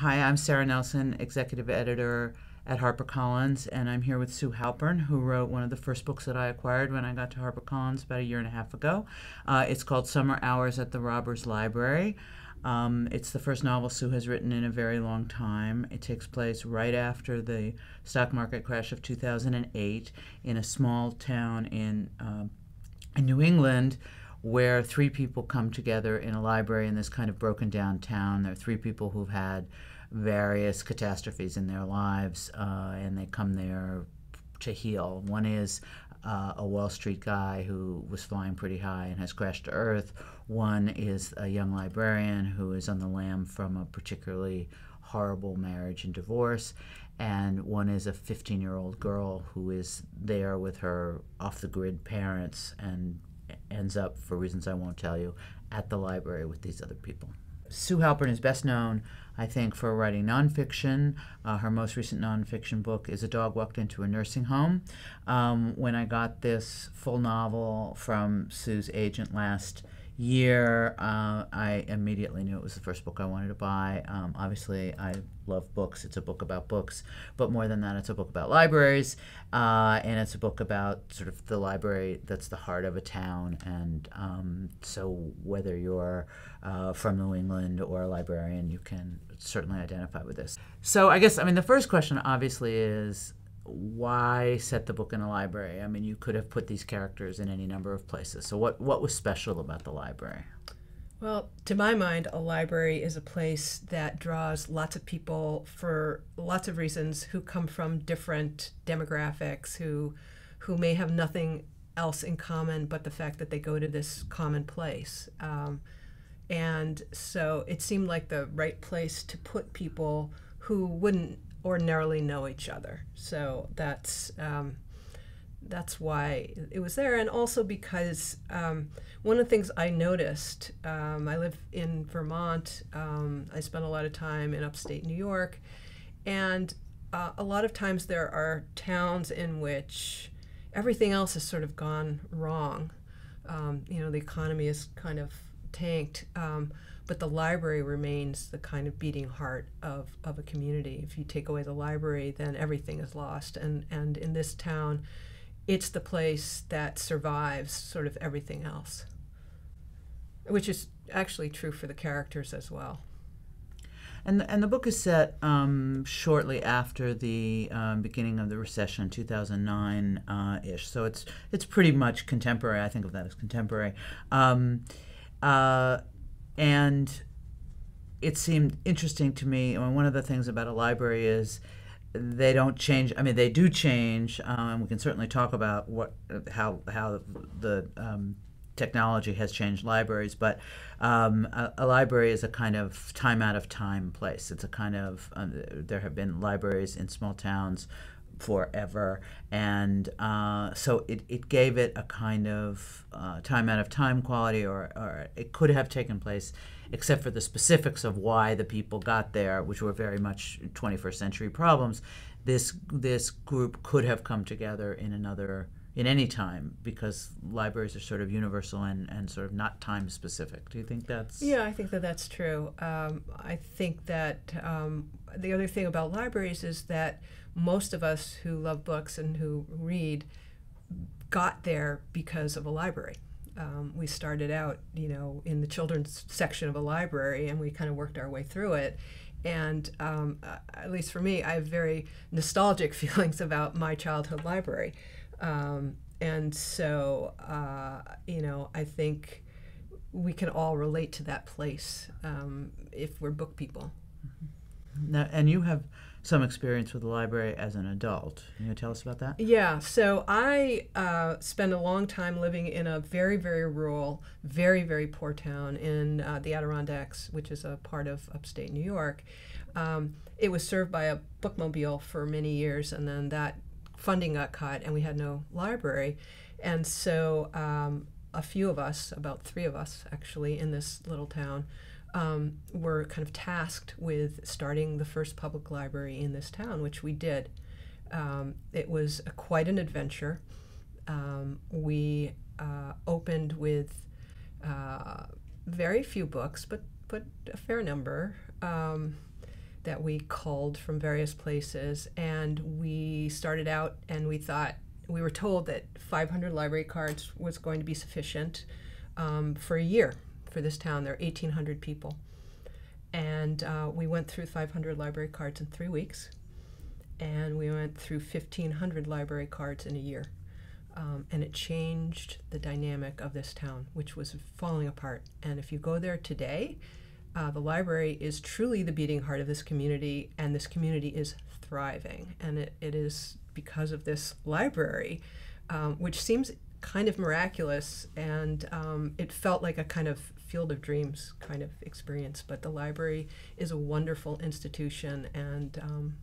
Hi, I'm Sara Nelson, executive editor at HarperCollins, and I'm here with Sue Halpern, who wrote one of the first books that I acquired when I got to HarperCollins about a year and a half ago. It's called Summer Hours at the Robbers Library. It's the first novel Sue has written in a very long time. It takes place right after the stock market crash of 2008 in a small town in New England, where three people come together in a library in this kind of broken down town. There are three people who've had various catastrophes in their lives, and they come there to heal. One is a Wall Street guy who was flying pretty high and has crashed to earth. One is a young librarian who is on the lam from a particularly horrible marriage and divorce. And one is a 15-year-old girl who is there with her off-the-grid parents and ends up, for reasons I won't tell you, at the library with these other people. Sue Halpern is best known, I think, for writing nonfiction. Her most recent nonfiction book is A Dog Walked Into a Nursing Home. When I got this full novel from Sue's agent last year, I immediately knew it was the first book I wanted to buy. Obviously, I love books. It's a book about books, but more than that, it's a book about libraries, and it's a book about sort of the library that's the heart of a town. And so whether you're from New England or a librarian, you can certainly identify with this. So I guess, the first question obviously is, why set the book in a library? You could have put these characters in any number of places. So what was special about the library? Well, to my mind, a library is a place that draws lots of people for lots of reasons who come from different demographics, who may have nothing else in common but the fact that they go to this common place. And so it seemed like the right place to put people who wouldn't ordinarily know each other. So that's why it was there. And also because one of the things I noticed, I live in Vermont, I spent a lot of time in upstate New York, and a lot of times there are towns in which everything else has sort of gone wrong. The economy is kind of tanked, but the library remains the kind of beating heart of a community. If you take away the library, then everything is lost. And in this town, it's the place that survives sort of everything else, which is actually true for the characters as well. And the book is set shortly after the beginning of the recession, 2009-ish. So it's pretty much contemporary. I think of that as contemporary. And it seemed interesting to me. One of the things about a library is they don't change. They do change, and we can certainly talk about how the technology has changed libraries. But a library is a kind of time out of time place. It's a kind of there have been libraries in small towns forever, and so it gave it a kind of time out of time quality, or it could have taken place, except for the specifics of why the people got there, which were very much 21st century problems. This group could have come together in any time, because libraries are sort of universal and sort of not time specific. Do you think that's... Yeah, I think that's true. I think that the other thing about libraries is that most of us who love books and who read got there because of a library. We started out, in the children's section of a library, and we kind of worked our way through it. And at least for me, I have very nostalgic feelings about my childhood library. And so, I think we can all relate to that place if we're book people. Now, and you have some experience with the library as an adult. Can you tell us about that? Yeah, so I spent a long time living in a very, very rural, very, very poor town in the Adirondacks, which is a part of upstate New York. It was served by a bookmobile for many years, and then that funding got cut, and we had no library. And so a few of us, about three of us actually, in this little town, were kind of tasked with starting the first public library in this town, which we did. It was quite an adventure. We opened with very few books, but a fair number. that we culled from various places. And we started out and we were told that 500 library cards was going to be sufficient for a year for this town. There are 1,800 people. And we went through 500 library cards in 3 weeks. And we went through 1,500 library cards in a year. And it changed the dynamic of this town, which was falling apart. And if you go there today, the library is truly the beating heart of this community, and this community is thriving. And it is because of this library, which seems kind of miraculous, and it felt like a kind of field of dreams kind of experience. But the library is a wonderful institution, and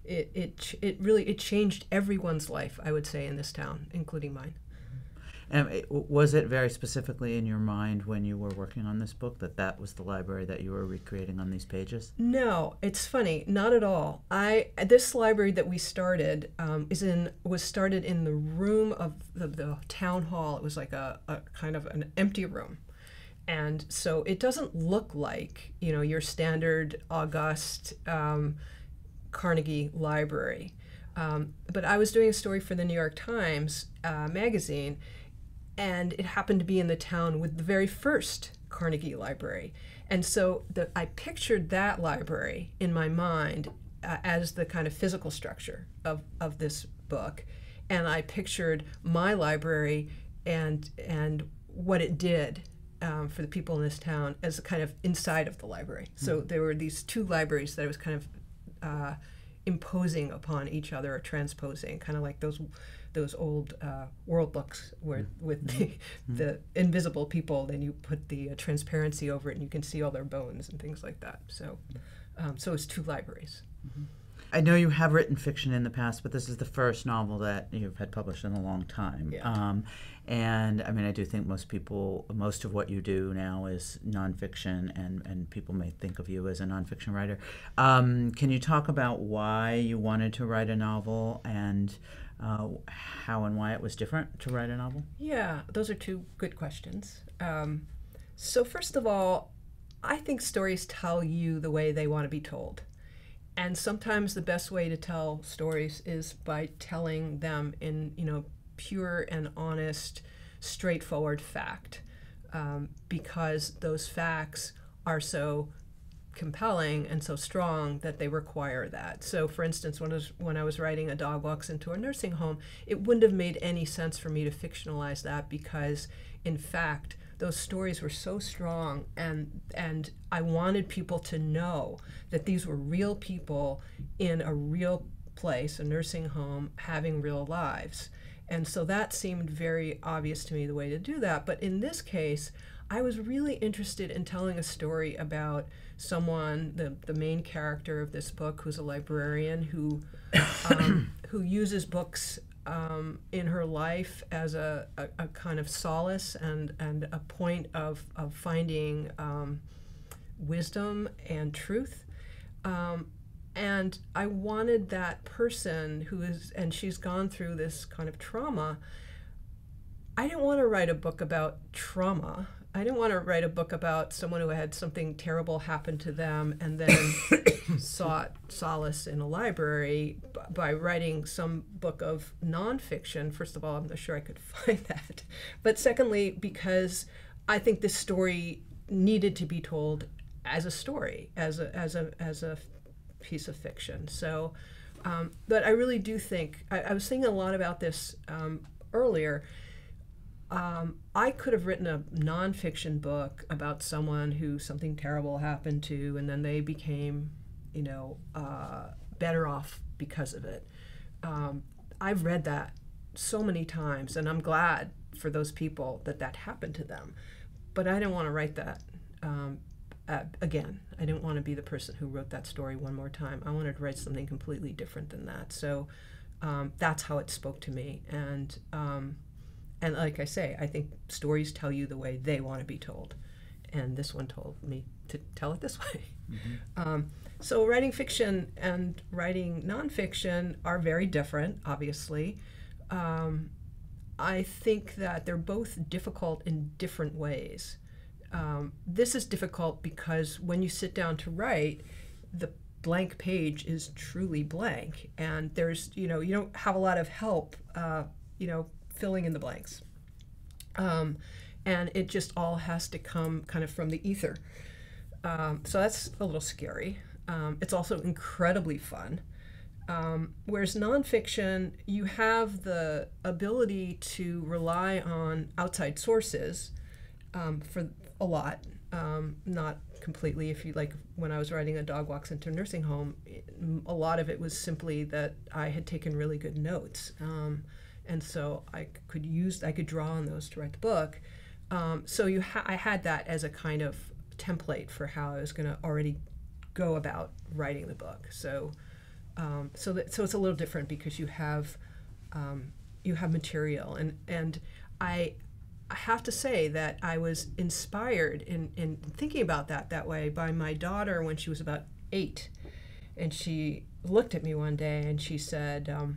it really changed everyone's life, I would say, in this town, including mine. And was it very specifically in your mind when you were working on this book that was the library that you were recreating on these pages? No, it's funny, not at all. This library that we started was started in the room of the town hall. It was like a kind of an empty room. And so it doesn't look like, your standard august Carnegie library. But I was doing a story for the New York Times magazine, and it happened to be in the town with the very first Carnegie library. And so I pictured that library in my mind as the kind of physical structure of this book. And I pictured my library and what it did for the people in this town as a kind of inside of the library. So there were these two libraries that I was kind of imposing upon each other, or transposing, kind of like those old world books where with the invisible people, then you put the transparency over it and you can see all their bones and things like that. So it's two libraries. I know you have written fiction in the past, but this is the first novel that you've had published in a long time. Yeah. And I mean, I do think most of what you do now is nonfiction, and people may think of you as a nonfiction writer. Can you talk about why you wanted to write a novel, and how and why it was different to write a novel? Yeah, those are two good questions. So first of all, I think stories tell you the way they want to be told. And sometimes the best way to tell stories is by telling them in, pure and honest, straightforward fact, because those facts are so compelling and so strong that they require that. So, for instance, when I was writing A Dog Walks into a Nursing Home, it wouldn't have made any sense for me to fictionalize that, because, in fact, those stories were so strong, and I wanted people to know that these were real people in a real place, a nursing home, having real lives. And so that seemed very obvious to me, the way to do that. But in this case, I was really interested in telling a story about someone, the main character of this book, who's a librarian who uses books in her life as a kind of solace and a point of finding wisdom and truth. And I wanted that person and she's gone through this kind of trauma. I didn't want to write a book about trauma. I didn't want to write a book about someone who had something terrible happen to them and then sought solace in a library by writing some book of nonfiction. First of all, I'm not sure I could find that. But secondly, because I think this story needed to be told as a story, as a piece of fiction. So, but I really do think, I was thinking a lot about this earlier. I could have written a nonfiction book about someone who something terrible happened to, and then they became, better off because of it. I've read that so many times, and I'm glad for those people that happened to them. But I didn't want to write that again. I didn't want to be the person who wrote that story one more time. I wanted to write something completely different than that. So that's how it spoke to me. And like I say, I think stories tell you the way they want to be told. And this one told me to tell it this way. Mm-hmm. So writing fiction and writing nonfiction are very different, obviously. I think that they're both difficult in different ways. This is difficult because when you sit down to write, blank page is truly blank, and there's, you don't have a lot of help, filling in the blanks. And it just all has to come kind of from the ether. So that's a little scary. It's also incredibly fun. Whereas nonfiction, you have the ability to rely on outside sources for a lot, not completely. If you like, when I was writing A Dog Walks into a Nursing Home, a lot of it was simply that I had taken really good notes, and so I could draw on those to write the book. So I had that as a kind of template for how I was going to already go about writing the book. So it's a little different because you have material, and I have to say that I was inspired in thinking about that way by my daughter when she was about 8, and she looked at me one day and she said, I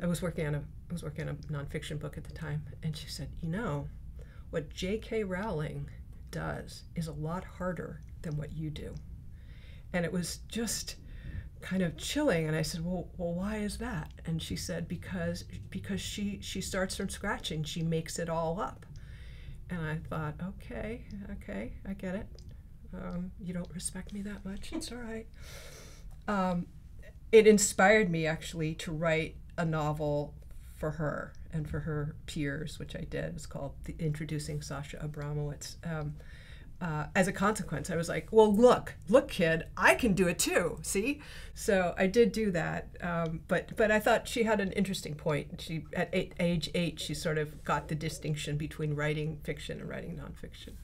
was working on a nonfiction book at the time, and she said, what J.K. Rowling does is a lot harder than what you do. And it was just kind of chilling, and I said, well, why is that? And she said, because she starts from scratch and she makes it all up. And I thought, okay, I get it. You don't respect me that much. It's all right. It inspired me actually to write a novel for her and for her peers, which I did. It was called Introducing Sasha Abramowitz. As a consequence, I was like, well, look, kid, I can do it too, see? So I did do that, but I thought she had an interesting point. She, at age 8, she sort of got the distinction between writing fiction and writing nonfiction.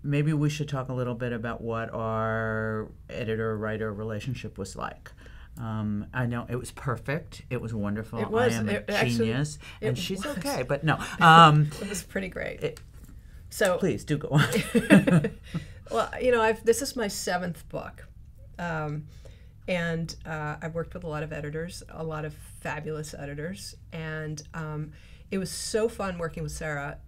Maybe we should talk a little bit about what our editor-writer relationship was like. I know it was perfect. It was wonderful. It was. I am a genius, and she's was. Okay, but no. It was pretty great. So please do go on. Well, this is my 7th book, and I've worked with a lot of editors, a lot of fabulous editors, and it was so fun working with Sara.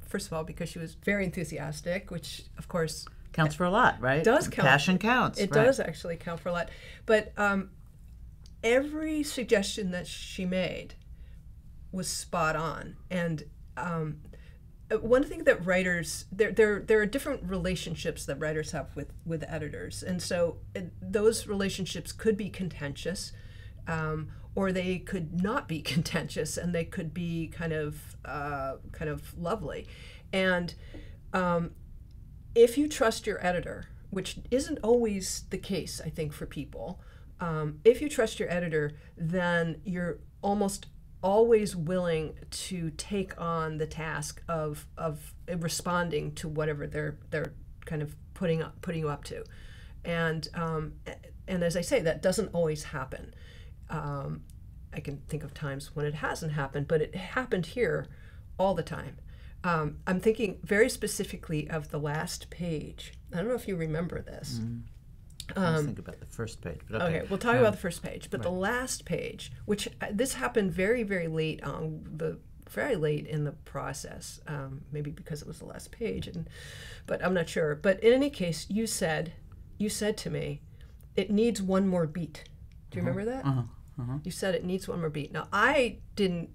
First of all, because she was very enthusiastic, which of course counts for a lot, right? It does count. Passion counts. It does actually count for a lot, but every suggestion that she made was spot on, and one thing that writers, there are different relationships that writers have with editors, and so those relationships could be contentious, or they could not be contentious, and they could be kind of lovely. And if you trust your editor, which isn't always the case, I think, for people, if you trust your editor, then you're almost always willing to take on the task of responding to whatever they're kind of putting you up to, and as I say, that doesn't always happen. I can think of times when it hasn't happened, but it happened here all the time. I'm thinking very specifically of the last page. I don't know if you remember this. Mm-hmm. Let's think about the first page. But okay, we'll talk about the first page. But right. The last page, which this happened very, very late very late in the process, maybe because it was the last page, but I'm not sure. But in any case, you said to me, it needs one more beat. Do you remember that? You said it needs one more beat. Now it didn't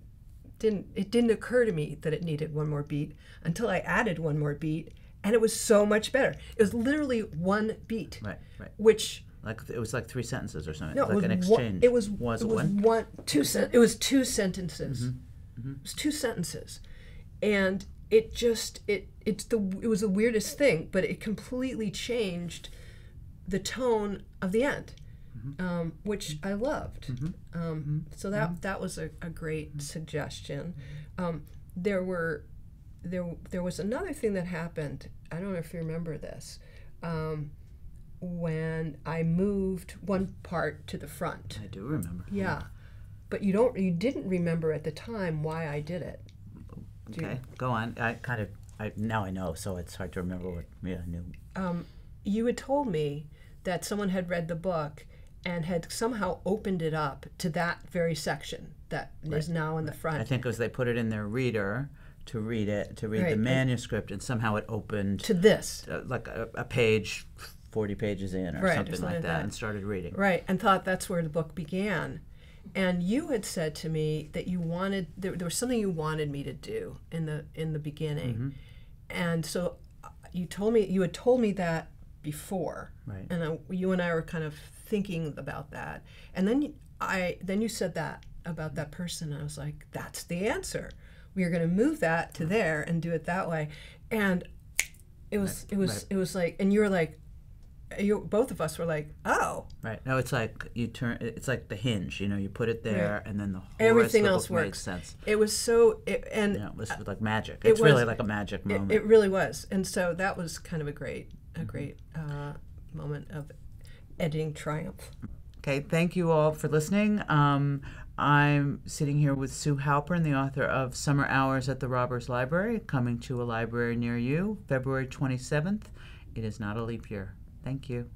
occur to me that it needed one more beat until I added one more beat. And it was so much better. It was literally one beat, right. Which it was like 3 sentences or something. No, like an exchange. It was 2 sentences. It was 2 sentences, and it was the weirdest thing, but it completely changed the tone of the end, which I loved. So that was a great suggestion. There was another thing that happened. I don't know if you remember this. When I moved one part to the front. I do remember. Yeah. But you didn't remember at the time why I did it. Okay, go on. Now I know, so it's hard to remember what I knew. You had told me that someone had read the book and had somehow opened it up to that very section that is now in the front. I think it was they put it in their reader to read the manuscript, and somehow it opened to this, like a page 40 pages in or Right, or something something like like that, that. and started reading. Right, and thought that's where the book began. And you had said to me that you wanted there was something you wanted me to do in the beginning, and so you had told me that before, Right. and you and I were kind of thinking about that, and then you said that about that person. And I was like, that's the answer. We are going to move that to there and do it that way, and it was like, and you were like. Both of us were like, oh. Right. No, it's like it's like the hinge, you put it there, Right. and then the whole Everything rest of else the book works. makes sense. It was so, It was like magic. It's really like a magic moment. It really was. And so that was kind of a great moment of editing triumph. Okay, thank you all for listening. I'm sitting here with Sue Halpern, the author of Summer Hours at the Robbers Library, coming to a library near you, February 27th. It is not a leap year. Thank you.